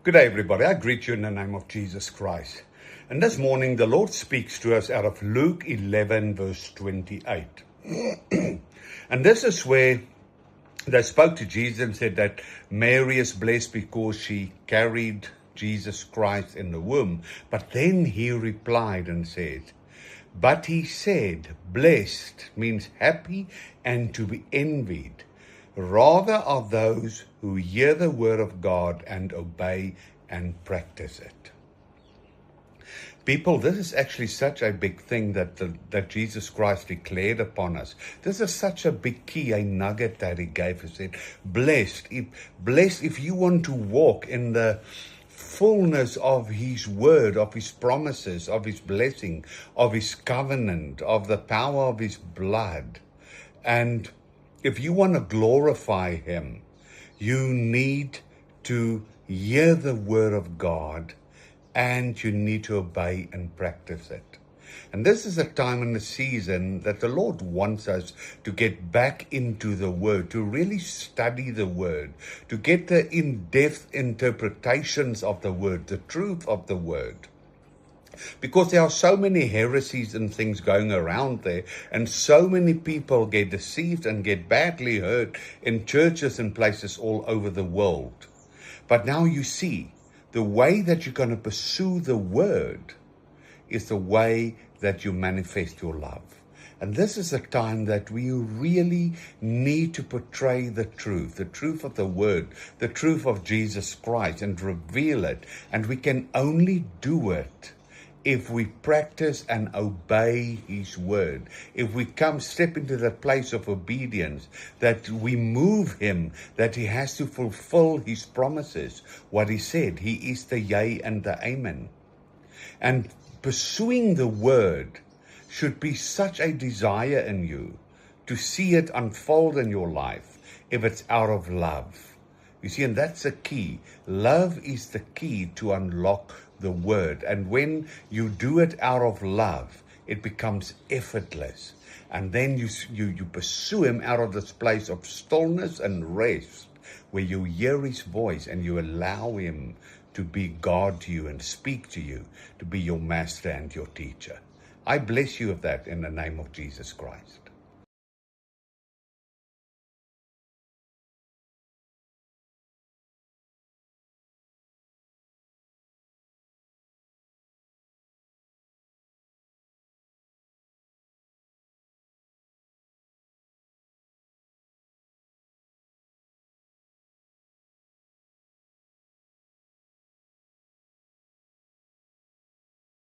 Good day, everybody. I greet you in the name of Jesus Christ. And this morning, the Lord speaks to us out of Luke 11, verse 28. And this is where they spoke to Jesus and said that Mary is blessed because she carried Jesus Christ in the womb. But then he replied and said, but he said, blessed means happy and to be envied. Rather are those who hear the word of God and obey and practice it. People, this is actually such a big thing that Jesus Christ declared upon us. This is such a big key, a nugget that he gave us. He said, blessed if you want to walk in the fullness of his word, of his promises, of his blessing, of his covenant, of the power of his blood. And if you want to glorify him, you need to hear the word of God and you need to obey and practice it. And this is a time in the season that the Lord wants us to get back into the Word, to really study the Word, to get the in-depth interpretations of the Word, the truth of the Word. Because there are so many heresies and things going around there, and so many people get deceived and get badly hurt in churches and places all over the world. But now you see, the way that you're going to pursue the Word is the way that you manifest your love. And this is a time that we really need to portray the truth of the Word, the truth of Jesus Christ, and reveal it. And we can only do it if we practice and obey his word. If we step into that place of obedience, that we move him, that he has to fulfill his promises, what he said, he is the yea and the amen. And pursuing the word should be such a desire in you to see it unfold in your life if it's out of love. You see, and that's the key. Love is the key to unlock the word. And when you do it out of love, it becomes effortless. And then you pursue him out of this place of stillness and rest, where you hear his voice and you allow him to be God to you and speak to you, to be your master and your teacher. I bless you of that in the name of Jesus Christ.